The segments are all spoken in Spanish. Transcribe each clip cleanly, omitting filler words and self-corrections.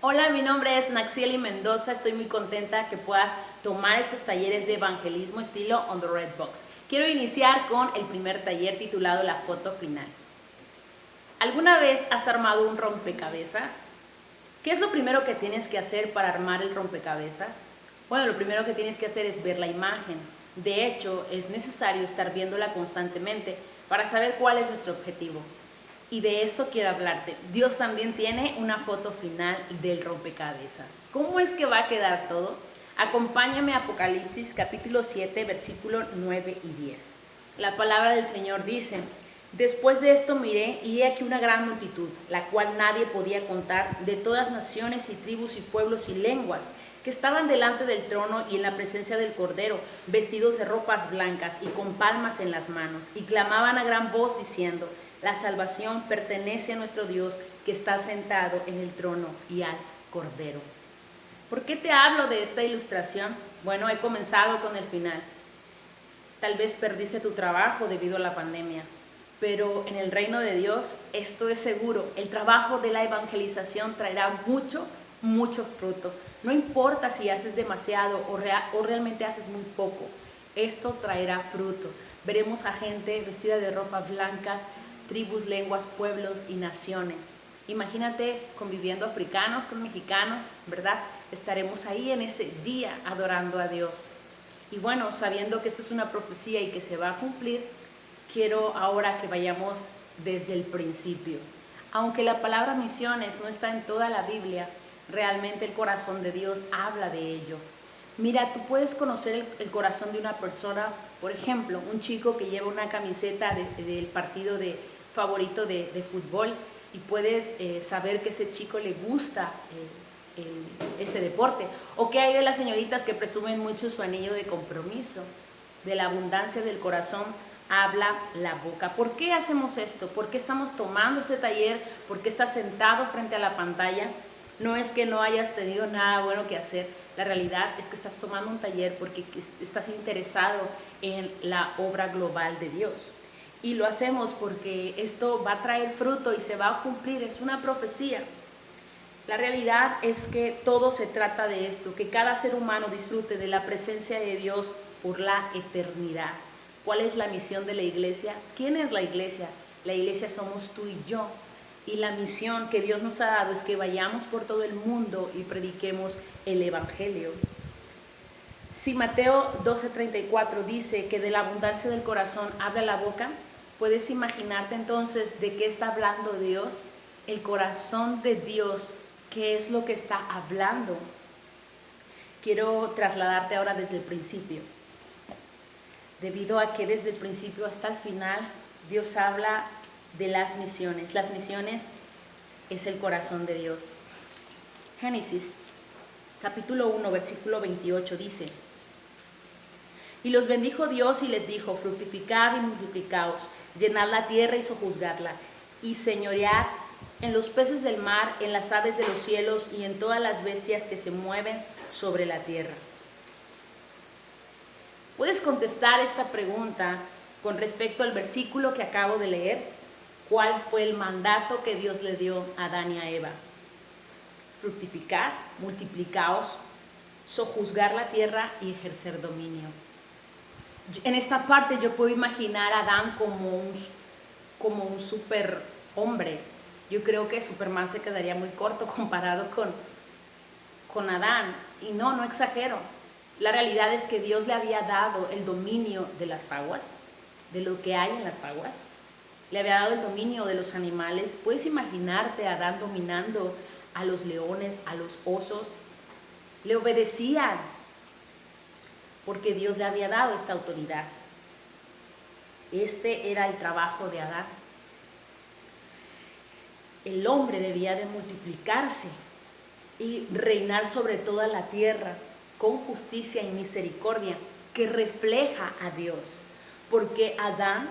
Hola, mi nombre es Naxieli Mendoza. Estoy muy contenta que puedas tomar estos talleres de evangelismo estilo On the Red Box. Quiero iniciar con el primer taller titulado La foto final. ¿Alguna vez has armado un rompecabezas? ¿Qué es lo primero que tienes que hacer para armar el rompecabezas? Bueno, lo primero que tienes que hacer es ver la imagen. De hecho, es necesario estar viéndola constantemente para saber cuál es nuestro objetivo. Y de esto quiero hablarte. Dios también tiene una foto final del rompecabezas. ¿Cómo es que va a quedar todo? Acompáñame a Apocalipsis capítulo 7, versículo 9 y 10. La palabra del Señor dice: después de esto miré y he aquí una gran multitud, la cual nadie podía contar, de todas naciones y tribus y pueblos y lenguas, que estaban delante del trono y en la presencia del Cordero, vestidos de ropas blancas y con palmas en las manos, y clamaban a gran voz diciendo: la salvación pertenece a nuestro Dios, que está sentado en el trono y al Cordero. ¿Por qué te hablo de esta ilustración? Bueno, he comenzado con el final. Tal vez perdiste tu trabajo debido a la pandemia, pero en el reino de Dios esto es seguro. El trabajo de la evangelización traerá mucho fruto. No importa si haces demasiado o realmente haces muy poco, esto traerá fruto. Veremos a gente vestida de ropas blancas, tribus, lenguas, pueblos y naciones. Imagínate conviviendo africanos con mexicanos, ¿verdad? Estaremos ahí en ese día adorando a Dios. Y bueno, sabiendo que esto es una profecía y que se va a cumplir, quiero ahora que vayamos desde el principio. Aunque la palabra misiones no está en toda la Biblia, realmente el corazón de Dios habla de ello. Mira, tú puedes conocer el corazón de una persona, por ejemplo, un chico que lleva una camiseta del partido favorito de fútbol, y puedes saber que ese chico le gusta este deporte. O que hay de las señoritas que presumen mucho su anillo de compromiso. De la abundancia del corazón habla la boca. ¿Por qué hacemos esto? ¿Por qué estamos tomando este taller? ¿Por qué estás sentado frente a la pantalla? No es que no hayas tenido nada bueno que hacer. La realidad es que estás tomando un taller porque estás interesado en la obra global de Dios. Y lo hacemos porque esto va a traer fruto y se va a cumplir. Es una profecía. La realidad es que todo se trata de esto, que cada ser humano disfrute de la presencia de Dios por la eternidad. ¿Cuál es la misión de la iglesia? ¿Quién es la iglesia? La iglesia somos tú y yo. Y la misión que Dios nos ha dado es que vayamos por todo el mundo y prediquemos el Evangelio. Si Mateo 12:34 dice que de la abundancia del corazón habla la boca, ¿puedes imaginarte entonces de qué está hablando Dios? El corazón de Dios, ¿qué es lo que está hablando? Quiero trasladarte ahora desde el principio. Debido a que desde el principio hasta el final Dios habla de las misiones. Las misiones es el corazón de Dios. Génesis capítulo 1, versículo 28 dice: y los bendijo Dios y les dijo: fructificad y multiplicaos, llenad la tierra y sojuzgadla, y señoread en los peces del mar, en las aves de los cielos y en todas las bestias que se mueven sobre la tierra. ¿Puedes contestar esta pregunta con respecto al versículo que acabo de leer? ¿Cuál fue el mandato que Dios le dio a Adán y a Eva? Fructificar, multiplicaos, sojuzgar la tierra y ejercer dominio. En esta parte yo puedo imaginar a Adán como un super hombre. Yo creo que Superman se quedaría muy corto comparado con Adán. Y no exagero. La realidad es que Dios le había dado el dominio de las aguas, de lo que hay en las aguas. Le había dado el dominio de los animales. ¿Puedes imaginarte a Adán dominando a los leones, a los osos? Le obedecían porque Dios le había dado esta autoridad. Este era el trabajo de Adán. El hombre debía de multiplicarse y reinar sobre toda la tierra con justicia y misericordia que refleja a Dios, porque Adán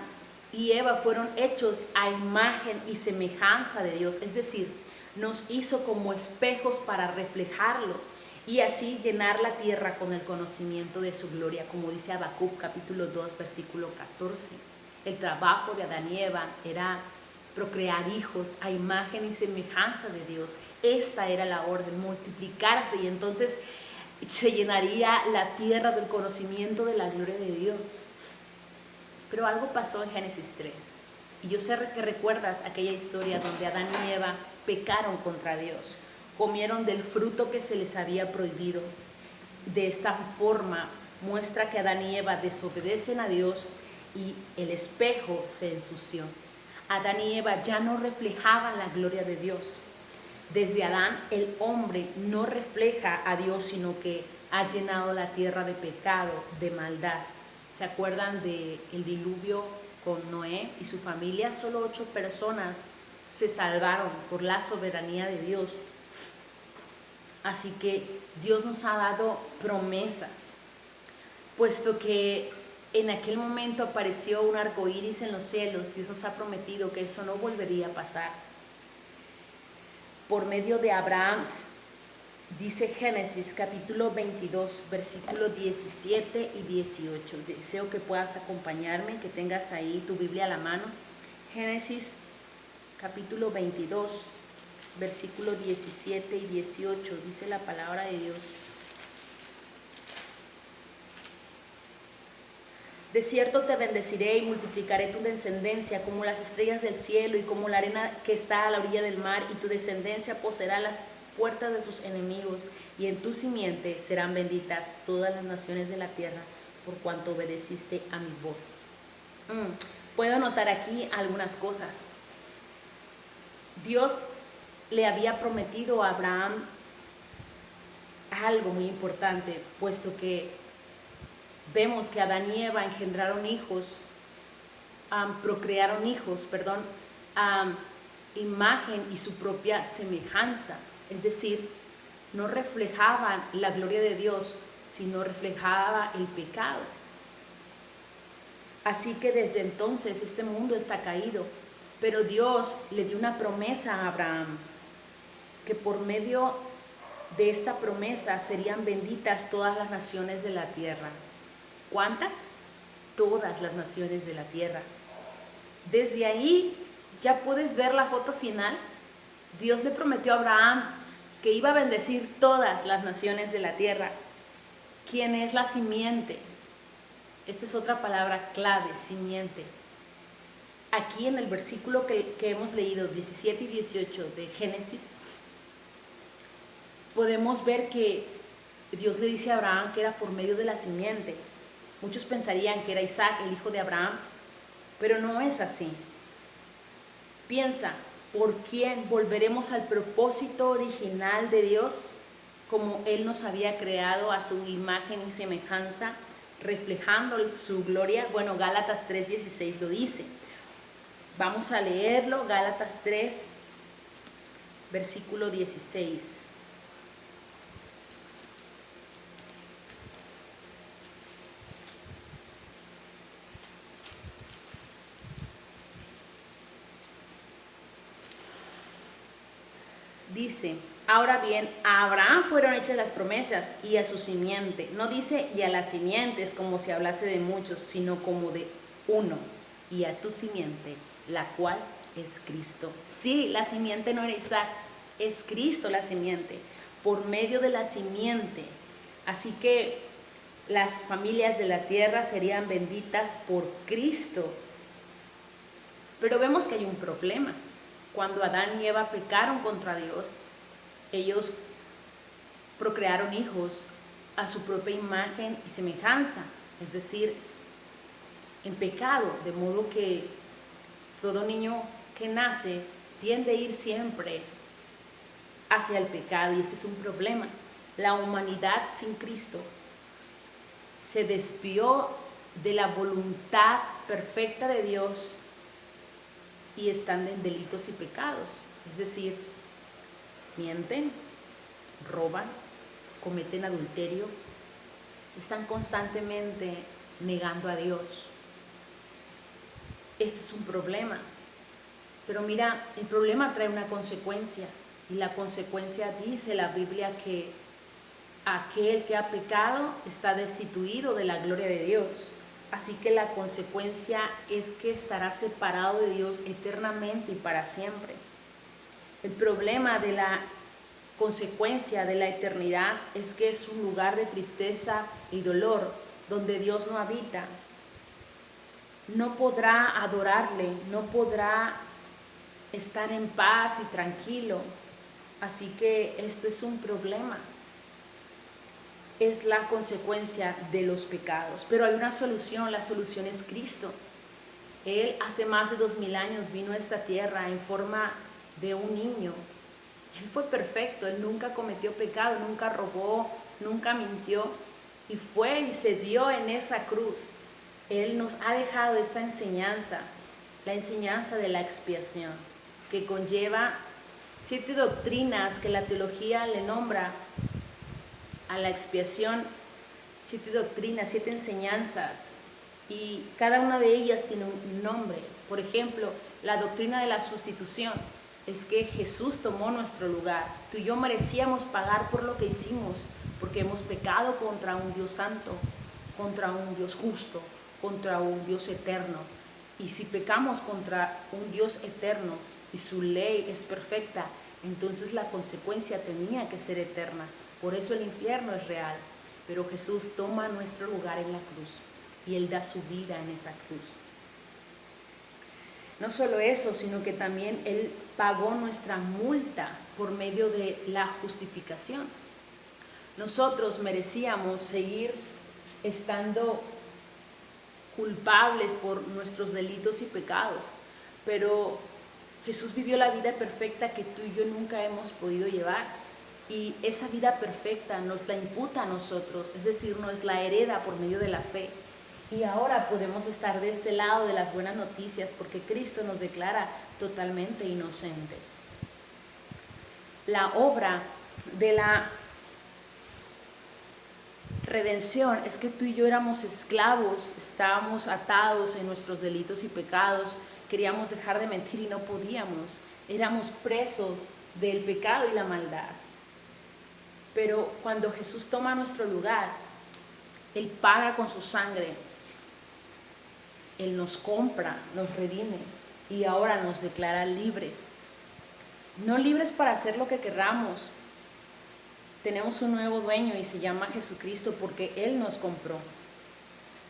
y Eva fueron hechos a imagen y semejanza de Dios, es decir, nos hizo como espejos para reflejarlo y así llenar la tierra con el conocimiento de su gloria, como dice Habacuc capítulo 2 versículo 14. El trabajo de Adán y Eva era procrear hijos a imagen y semejanza de Dios. Esta era la orden, multiplicarse, y entonces se llenaría la tierra del conocimiento de la gloria de Dios. Pero algo pasó en Génesis 3. Y yo sé que recuerdas aquella historia donde Adán y Eva pecaron contra Dios, comieron del fruto que se les había prohibido. De esta forma muestra que Adán y Eva desobedecen a Dios y el espejo se ensució. Adán y Eva ya no reflejaban la gloria de Dios. Desde Adán el hombre no refleja a Dios, sino que ha llenado la tierra de pecado, de maldad. ¿Se acuerdan del diluvio con Noé y su familia? Solo 8 personas se salvaron por la soberanía de Dios. Así que Dios nos ha dado promesas, puesto que en aquel momento apareció un arco iris en los cielos. Dios nos ha prometido que eso no volvería a pasar. Por medio de Abraham, dice Génesis capítulo 22, versículos 17 y 18. Deseo que puedas acompañarme, que tengas ahí tu Biblia a la mano. Génesis capítulo 22, versículos 17 y 18, dice la palabra de Dios. De cierto te bendeciré y multiplicaré tu descendencia como las estrellas del cielo y como la arena que está a la orilla del mar, y tu descendencia poseerá las puertas de sus enemigos, y en tu simiente serán benditas todas las naciones de la tierra, por cuanto obedeciste a mi voz. Puedo notar aquí algunas cosas. Dios le había prometido a Abraham algo muy importante, puesto que vemos que Adán y Eva engendraron hijos, procrearon hijos, imagen y su propia semejanza. Es decir, no reflejaban la gloria de Dios, sino reflejaba el pecado. Así que desde entonces este mundo está caído, pero Dios le dio una promesa a Abraham, que por medio de esta promesa serían benditas todas las naciones de la tierra. ¿Cuántas? Todas las naciones de la tierra. Desde ahí ya puedes ver la foto final. Dios le prometió a Abraham que iba a bendecir todas las naciones de la tierra. ¿Quién es la simiente? Esta es otra palabra clave, simiente. Aquí en el versículo que hemos leído, 17 y 18 de Génesis, podemos ver que Dios le dice a Abraham que era por medio de la simiente. Muchos pensarían que era Isaac, el hijo de Abraham, pero no es así. Piensa, ¿por quién volveremos al propósito original de Dios? Como Él nos había creado a su imagen y semejanza, reflejando su gloria. Bueno, Gálatas 3:16 lo dice. Vamos a leerlo, Gálatas 3, versículo 16. Dice, ahora bien, a Abraham fueron hechas las promesas y a su simiente. No dice y a las simientes como si hablase de muchos, sino como de uno, y a tu simiente, la cual es Cristo. Sí, la simiente no era Isaac, es Cristo la simiente, por medio de la simiente. Así que las familias de la tierra serían benditas por Cristo. Pero vemos que hay un problema. Cuando Adán y Eva pecaron contra Dios, ellos procrearon hijos a su propia imagen y semejanza, es decir, en pecado, de modo que todo niño que nace tiende a ir siempre hacia el pecado, y este es un problema. La humanidad sin Cristo se desvió de la voluntad perfecta de Dios y están en delitos y pecados, es decir, mienten, roban, cometen adulterio, están constantemente negando a Dios. Este es un problema, pero mira, el problema trae una consecuencia, y la consecuencia dice la Biblia que aquel que ha pecado está destituido de la gloria de Dios. Así que la consecuencia es que estarás separado de Dios eternamente y para siempre. El problema de la consecuencia de la eternidad es que es un lugar de tristeza y dolor donde Dios no habita. No podrá adorarle, no podrá estar en paz y tranquilo. Así que esto es un problema. Es la consecuencia de los pecados. Pero hay una solución, la solución es Cristo. Él hace más de 2000 años vino a esta tierra en forma de un niño. Él fue perfecto, él nunca cometió pecado, nunca robó, nunca mintió. Y fue y se dio en esa cruz. Él nos ha dejado esta enseñanza, la enseñanza de la expiación, que conlleva 7 doctrinas que la teología le nombra a la expiación, 7 doctrinas, 7 enseñanzas, y cada una de ellas tiene un nombre. Por ejemplo, la doctrina de la sustitución es que Jesús tomó nuestro lugar. Tú y yo merecíamos pagar por lo que hicimos, porque hemos pecado contra un Dios santo, contra un Dios justo, contra un Dios eterno. Y si pecamos contra un Dios eterno y su ley es perfecta, entonces la consecuencia tenía que ser eterna. Por eso el infierno es real. Pero Jesús toma nuestro lugar en la cruz y Él da su vida en esa cruz. No solo eso, sino que también Él pagó nuestra multa por medio de la justificación. Nosotros merecíamos seguir estando culpables por nuestros delitos y pecados, pero Jesús vivió la vida perfecta que tú y yo nunca hemos podido llevar, y esa vida perfecta nos la imputa a nosotros, es decir, nos la hereda por medio de la fe. Y ahora podemos estar de este lado de las buenas noticias porque Cristo nos declara totalmente inocentes. La obra de la redención es que tú y yo éramos esclavos, estábamos atados en nuestros delitos y pecados, queríamos dejar de mentir y no podíamos, éramos presos del pecado y la maldad. Pero cuando Jesús toma nuestro lugar, Él paga con su sangre, Él nos compra, nos redime y ahora nos declara libres. No libres para hacer lo que querramos. Tenemos un nuevo dueño y se llama Jesucristo porque Él nos compró.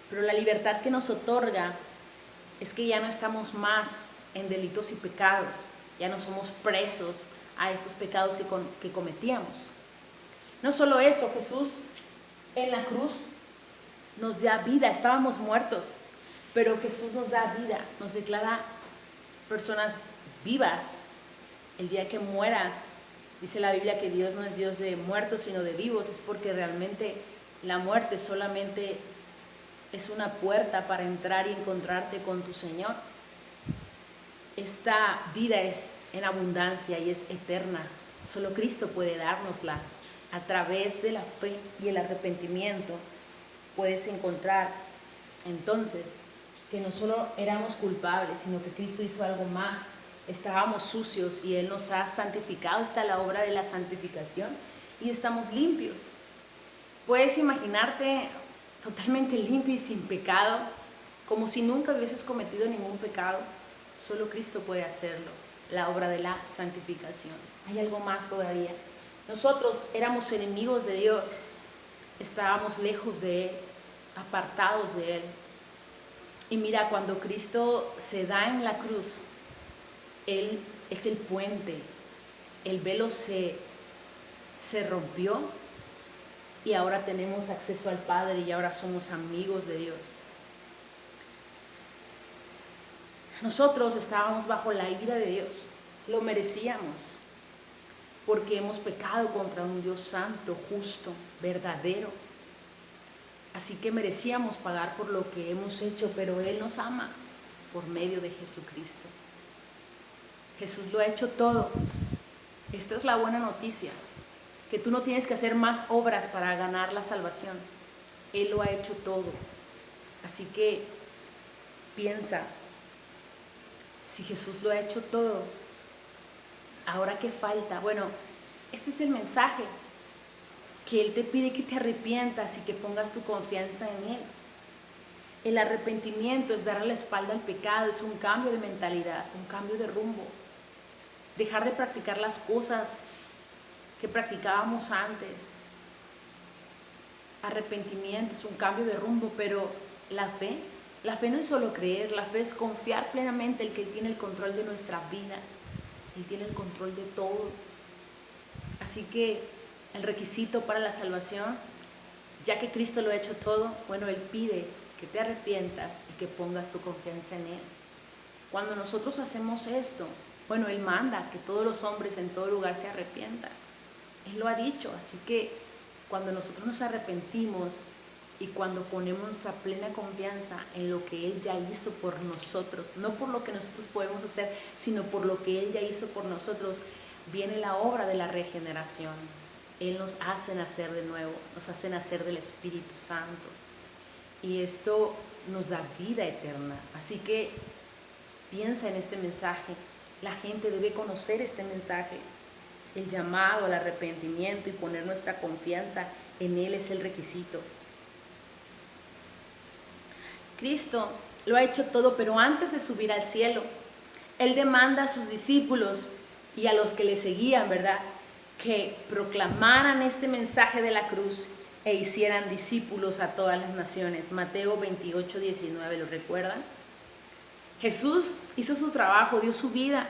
Pero la libertad que nos otorga es que ya no estamos más en delitos y pecados, ya no somos presos a estos pecados que cometíamos. No solo eso, Jesús en la cruz nos da vida, estábamos muertos, pero Jesús nos da vida, nos declara personas vivas. El día que mueras, dice la Biblia que Dios no es Dios de muertos sino de vivos, es porque realmente la muerte solamente es una puerta para entrar y encontrarte con tu Señor. Esta vida es en abundancia y es eterna, solo Cristo puede dárnosla. A través de la fe y el arrepentimiento puedes encontrar entonces que no solo éramos culpables, sino que Cristo hizo algo más. Estábamos sucios y Él nos ha santificado. Está la obra de la santificación y estamos limpios. Puedes imaginarte totalmente limpio y sin pecado, como si nunca hubieses cometido ningún pecado. Solo Cristo puede hacerlo, la obra de la santificación. Hay algo más todavía. Nosotros éramos enemigos de Dios, estábamos lejos de Él, apartados de Él. Y mira, cuando Cristo se da en la cruz, Él es el puente, el velo se rompió y ahora tenemos acceso al Padre y ahora somos amigos de Dios. Nosotros estábamos bajo la ira de Dios, lo merecíamos, porque hemos pecado contra un Dios santo, justo, verdadero. Así que merecíamos pagar por lo que hemos hecho, pero Él nos ama por medio de Jesucristo. Jesús lo ha hecho todo. Esta es la buena noticia, que tú no tienes que hacer más obras para ganar la salvación. Él lo ha hecho todo. Así que piensa, si Jesús lo ha hecho todo, ¿ahora qué falta? Bueno, este es el mensaje, que Él te pide que te arrepientas y que pongas tu confianza en Él. El arrepentimiento es darle la espalda al pecado, es un cambio de mentalidad, un cambio de rumbo. Dejar de practicar las cosas que practicábamos antes. Arrepentimiento es un cambio de rumbo, pero la fe no es solo creer, la fe es confiar plenamente en que Él tiene el control de nuestra vida, Él tiene el control de todo. Así que el requisito para la salvación, ya que Cristo lo ha hecho todo, bueno, Él pide que te arrepientas y que pongas tu confianza en Él. Cuando nosotros hacemos esto, bueno, Él manda que todos los hombres en todo lugar se arrepientan. Él lo ha dicho, así que cuando nosotros nos arrepentimos y cuando ponemos nuestra plena confianza en lo que Él ya hizo por nosotros, no por lo que nosotros podemos hacer, sino por lo que Él ya hizo por nosotros, viene la obra de la regeneración. Él nos hace nacer de nuevo, nos hace nacer del Espíritu Santo. Y esto nos da vida eterna. Así que piensa en este mensaje. La gente debe conocer este mensaje. El llamado al arrepentimiento y poner nuestra confianza en Él es el requisito. Cristo lo ha hecho todo, pero antes de subir al cielo, Él demanda a sus discípulos y a los que le seguían, ¿verdad?, que proclamaran este mensaje de la cruz e hicieran discípulos a todas las naciones. Mateo 28, 19, ¿lo recuerdan? Jesús hizo su trabajo, dio su vida,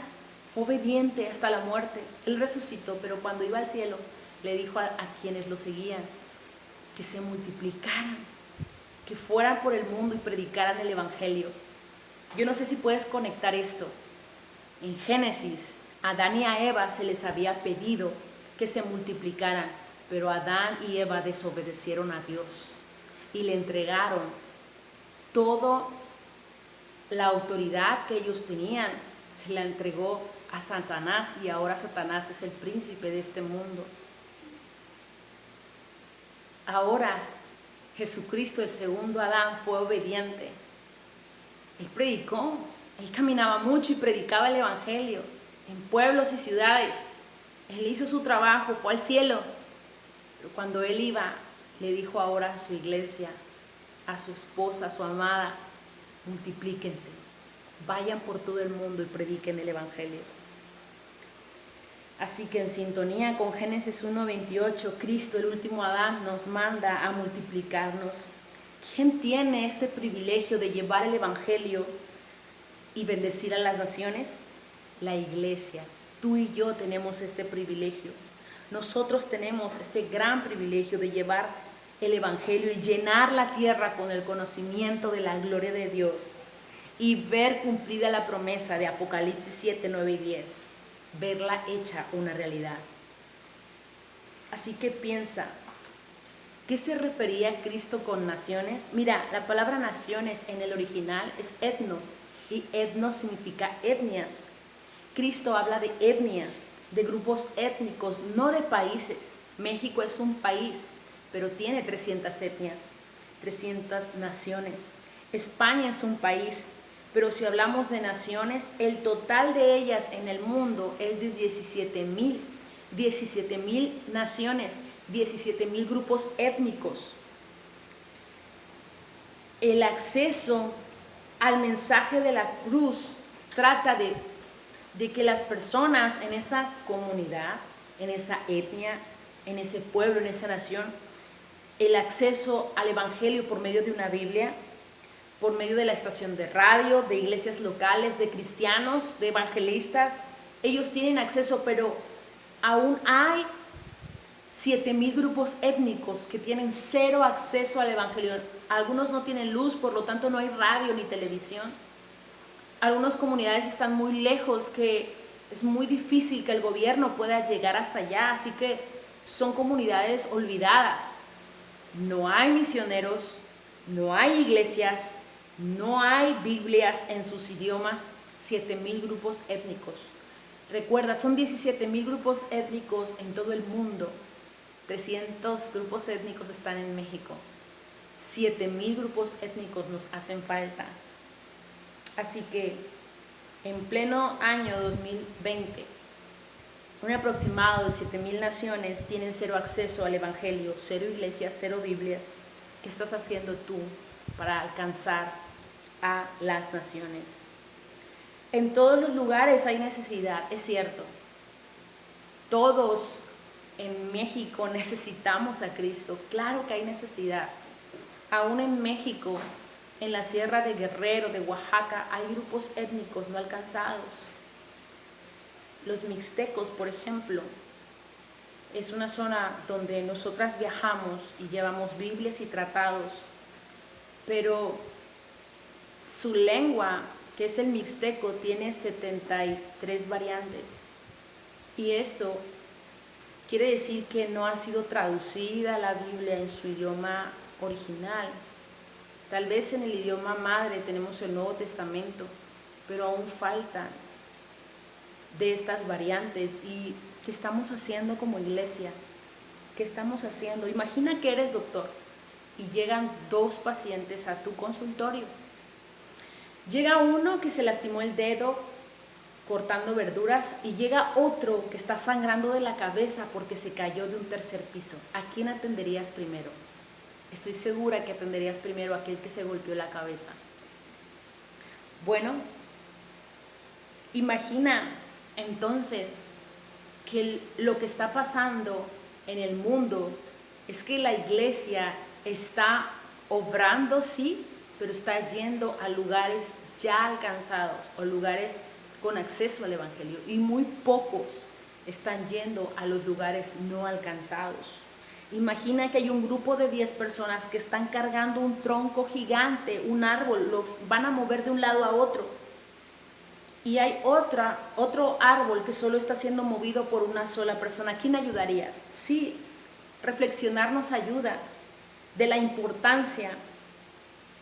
fue obediente hasta la muerte. Él resucitó, pero cuando iba al cielo, le dijo a quienes lo seguían que se multiplicaran, que fueran por el mundo y predicaran el Evangelio. Yo no sé si puedes conectar esto. En Génesis, a Adán y a Eva se les había pedido que se multiplicaran, pero Adán y Eva desobedecieron a Dios y le entregaron toda la autoridad que ellos tenían, se la entregó a Satanás, y ahora Satanás es el príncipe de este mundo. Ahora Jesucristo, el segundo Adán, fue obediente. Él predicó, Él caminaba mucho y predicaba el Evangelio en pueblos y ciudades. Él hizo su trabajo, fue al cielo. Pero cuando Él iba, le dijo ahora a su iglesia, a su esposa, a su amada: multiplíquense, vayan por todo el mundo y prediquen el Evangelio. Así que en sintonía con Génesis 1:28, Cristo, el último Adán, nos manda a multiplicarnos. ¿Quién tiene este privilegio de llevar el Evangelio y bendecir a las naciones? La iglesia. Tú y yo tenemos este privilegio. Nosotros tenemos este gran privilegio de llevar el Evangelio y llenar la tierra con el conocimiento de la gloria de Dios y ver cumplida la promesa de Apocalipsis 7, 9 y 10. Verla hecha una realidad. Así que piensa, ¿qué se refería Cristo con naciones? Mira, la palabra naciones en el original es etnos, y etnos significa etnias. Cristo habla de etnias, de grupos étnicos, no de países. México es un país, pero tiene 300 etnias, 300 naciones. España es un país, pero si hablamos de naciones, el total de ellas en el mundo es de 17,000 naciones, 17,000 grupos étnicos. El acceso al mensaje de la cruz trata de que las personas en esa comunidad, en esa etnia, en ese pueblo, en esa nación, el acceso al Evangelio por medio de una Biblia, por medio de la estación de radio, de iglesias locales, de cristianos, de evangelistas, ellos tienen acceso, pero aún hay 7,000 grupos étnicos que tienen cero acceso al Evangelio. Algunos no tienen luz, por lo tanto no hay radio ni televisión. Algunas comunidades están muy lejos, que es muy difícil que el gobierno pueda llegar hasta allá, así que son comunidades olvidadas. No hay misioneros, no hay iglesias, no hay Biblias en sus idiomas. 7,000 grupos étnicos. Recuerda, son 17,000 grupos étnicos en todo el mundo. 300 grupos étnicos están en México. 7,000 grupos étnicos nos hacen falta. Así que en pleno año 2020, un aproximado de 7,000 naciones tienen cero acceso al Evangelio, cero iglesias, cero Biblias. ¿Qué estás haciendo tú para alcanzar a las naciones. En todos los lugares hay necesidad, es cierto. Todos en México necesitamos a Cristo, claro que hay necesidad. Aún en México, en la Sierra de Guerrero, de Oaxaca, hay grupos étnicos no alcanzados. Los mixtecos, por ejemplo, es una zona donde nosotras viajamos y llevamos Biblias y tratados, pero su lengua, que es el mixteco, tiene 73 variantes. Y esto quiere decir que no ha sido traducida la Biblia en su idioma original. Tal vez en el idioma madre tenemos el Nuevo Testamento, pero aún faltan de estas variantes. ¿Y qué estamos haciendo como iglesia? ¿Qué estamos haciendo? Imagina que eres doctor y llegan 2 pacientes a tu consultorio. Llega uno que se lastimó el dedo cortando verduras y llega otro que está sangrando de la cabeza porque se cayó de un 3er piso. ¿A quién atenderías primero? Estoy segura que atenderías primero a aquel que se golpeó la cabeza. Bueno, imagina entonces que lo que está pasando en el mundo es que la iglesia está obrando, sí, pero está yendo a lugares ya alcanzados o lugares con acceso al evangelio, y muy pocos están yendo a los lugares no alcanzados. Imagina que hay un grupo de 10 personas que están cargando un tronco gigante, un árbol, los van a mover de un lado a otro. Y hay otro árbol que solo está siendo movido por una sola persona. ¿A quién ayudarías? Sí, reflexionar nos ayuda de la importancia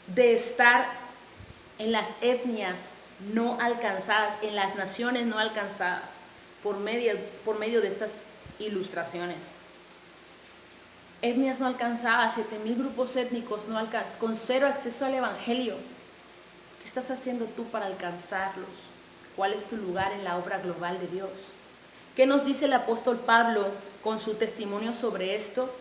de estar en las etnias no alcanzadas, en las naciones no alcanzadas, por medio de estas ilustraciones. Etnias no alcanzadas, 7,000 grupos étnicos no alcanzados, con 0 acceso al evangelio. ¿Qué estás haciendo tú para alcanzarlos? ¿Cuál es tu lugar en la obra global de Dios? ¿Qué nos dice el apóstol Pablo con su testimonio sobre esto?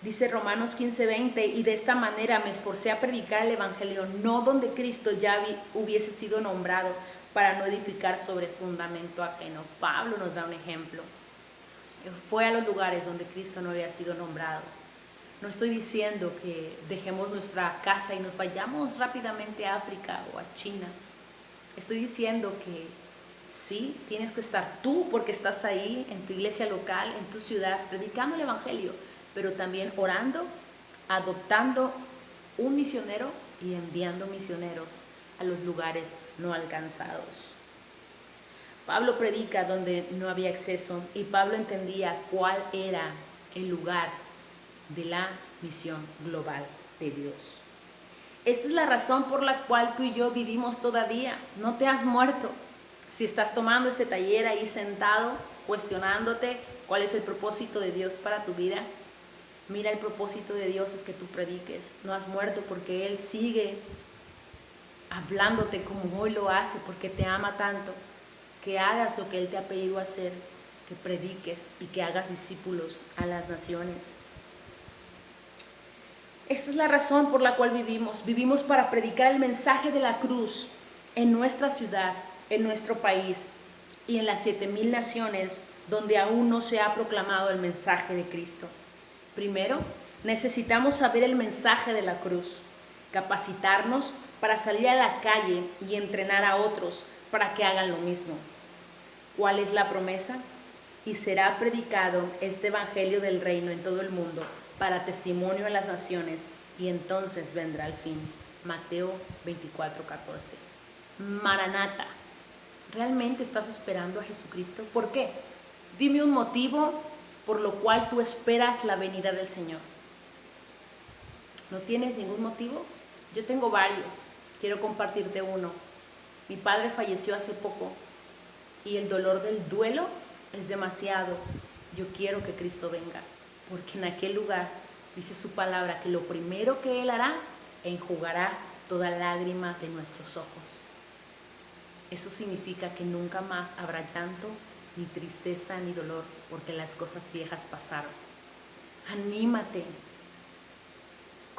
Dice Romanos 15:20, y de esta manera me esforcé a predicar el evangelio, no donde Cristo ya hubiese sido nombrado, para no edificar sobre fundamento ajeno. Pablo nos da un ejemplo. Fue a los lugares donde Cristo no había sido nombrado. No estoy diciendo que dejemos nuestra casa y nos vayamos rápidamente a África o a China. Estoy diciendo que sí, tienes que estar tú porque estás ahí en tu iglesia local, en tu ciudad, predicando el evangelio, pero también orando, adoptando un misionero y enviando misioneros a los lugares no alcanzados. Pablo predica donde no había acceso y Pablo entendía cuál era el lugar de la misión global de Dios. Esta es la razón por la cual tú y yo vivimos todavía. No te has muerto. Si estás tomando este taller ahí sentado, cuestionándote cuál es el propósito de Dios para tu vida, mira, el propósito de Dios es que tú prediques. No has muerto porque Él sigue hablándote como hoy lo hace, porque te ama tanto, que hagas lo que Él te ha pedido hacer, que prediques y que hagas discípulos a las naciones. Esta es la razón por la cual vivimos. Vivimos para predicar el mensaje de la cruz en nuestra ciudad, en nuestro país y en las 7,000 naciones donde aún no se ha proclamado el mensaje de Cristo. Primero, necesitamos saber el mensaje de la cruz, capacitarnos para salir a la calle y entrenar a otros para que hagan lo mismo. ¿Cuál es la promesa? Y será predicado este evangelio del reino en todo el mundo para testimonio a las naciones, y entonces vendrá el fin. Mateo 24:14. Maranata. ¿Realmente estás esperando a Jesucristo? ¿Por qué? Dime un motivo por lo cual tú esperas la venida del Señor. ¿No tienes ningún motivo? Yo tengo varios. Quiero compartirte uno. Mi padre falleció hace poco y el dolor del duelo es demasiado. Yo quiero que Cristo venga, porque en aquel lugar dice su palabra que lo primero que Él hará, enjugará toda lágrima de nuestros ojos. Eso significa que nunca más habrá llanto, ni tristeza, ni dolor, porque las cosas viejas pasaron. Anímate.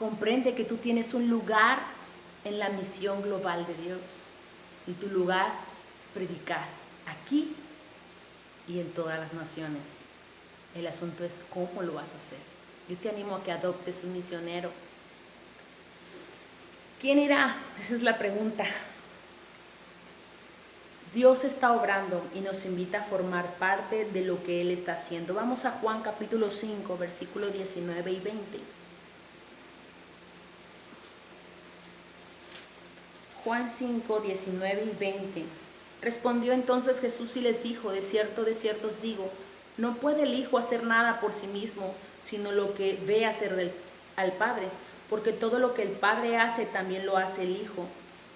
Comprende que tú tienes un lugar en la misión global de Dios. Y tu lugar es predicar aquí y en todas las naciones. El asunto es cómo lo vas a hacer. Yo te animo a que adoptes un misionero. ¿Quién irá? Esa es la pregunta. Dios está obrando y nos invita a formar parte de lo que Él está haciendo. Vamos a Juan capítulo 5, versículos 19 y 20. Juan 5, 19 y 20. Respondió entonces Jesús y les dijo: de cierto os digo, no puede el Hijo hacer nada por sí mismo, sino lo que ve hacer al Padre, porque todo lo que el Padre hace también lo hace el Hijo.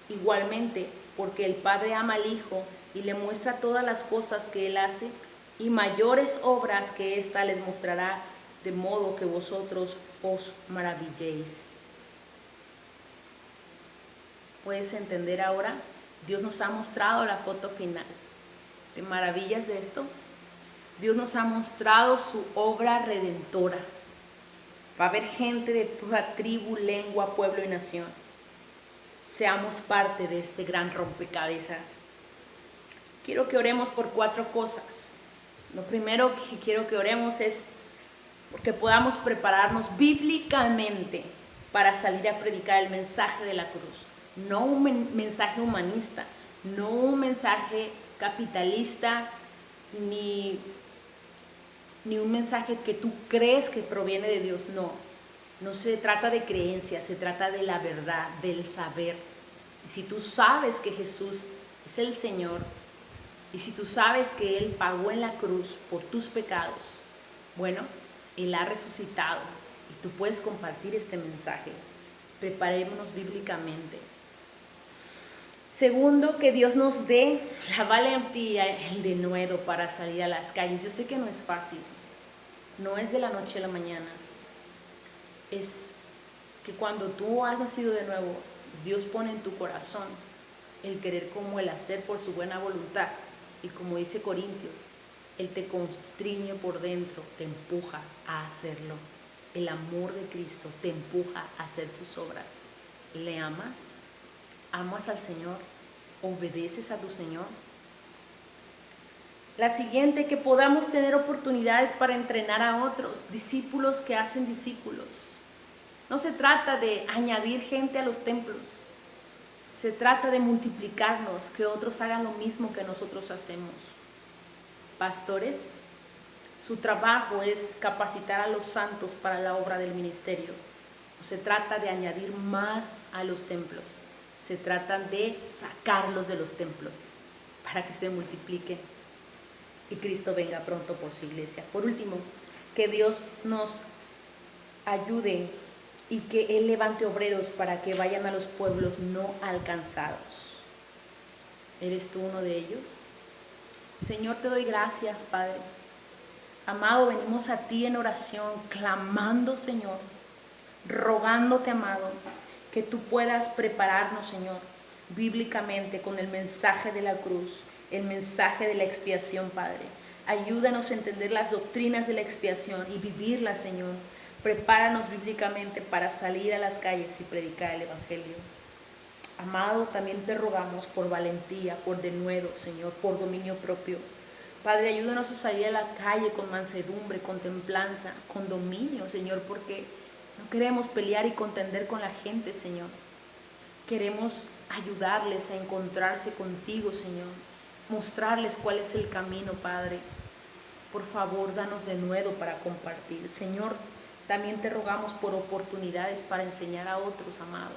Igualmente, porque el Padre ama al Hijo y le muestra todas las cosas que Él hace, y mayores obras que ésta les mostrará, de modo que vosotros os maravilléis. ¿Puedes entender ahora? Dios nos ha mostrado la foto final. ¿Te maravillas de esto? Dios nos ha mostrado su obra redentora. Va a haber gente de toda tribu, lengua, pueblo y nación. Seamos parte de este gran rompecabezas. Quiero que oremos por 4 cosas. Lo primero que quiero que oremos es porque podamos prepararnos bíblicamente para salir a predicar el mensaje de la cruz. No un mensaje humanista, no un mensaje capitalista, ni un mensaje que tú crees que proviene de Dios. No se trata de creencia, se trata de la verdad, del saber. Y si tú sabes que Jesús es el Señor, y si tú sabes que Él pagó en la cruz por tus pecados, bueno, Él ha resucitado y tú puedes compartir este mensaje. Preparémonos bíblicamente. Segundo, que Dios nos dé la valentía, el denuedo para salir a las calles. Yo sé que no es fácil, no es de la noche a la mañana. Es que cuando tú has nacido de nuevo, Dios pone en tu corazón el querer como el hacer por su buena voluntad. Y como dice Corintios, Él te constriñe por dentro, te empuja a hacerlo. El amor de Cristo te empuja a hacer sus obras. ¿Le amas? ¿Amas al Señor? ¿Obedeces a tu Señor? La siguiente, que podamos tener oportunidades para entrenar a otros, discípulos que hacen discípulos. No se trata de añadir gente a los templos. Se trata de multiplicarnos, que otros hagan lo mismo que nosotros hacemos. Pastores, su trabajo es capacitar a los santos para la obra del ministerio. No se trata de añadir más a los templos. Se trata de sacarlos de los templos para que se multipliquen y Cristo venga pronto por su iglesia. Por último, que Dios nos ayude y que Él levante obreros para que vayan a los pueblos no alcanzados. ¿Eres tú uno de ellos? Señor, te doy gracias, Padre. Amado, venimos a ti en oración, clamando, Señor, rogándote, amado, que tú puedas prepararnos, Señor, bíblicamente con el mensaje de la cruz, el mensaje de la expiación, Padre. Ayúdanos a entender las doctrinas de la expiación y vivirlas, Señor. Prepáranos bíblicamente para salir a las calles y predicar el Evangelio. Amado, también te rogamos por valentía, por denuedo, Señor, por dominio propio. Padre, ayúdanos a salir a la calle con mansedumbre, con templanza, con dominio, Señor, porque no queremos pelear y contender con la gente, Señor. Queremos ayudarles a encontrarse contigo, Señor. Mostrarles cuál es el camino, Padre. Por favor, danos denuedo para compartir. Señor, también te rogamos por oportunidades para enseñar a otros, amado.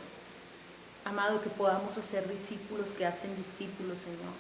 Amado, que podamos hacer discípulos que hacen discípulos, Señor.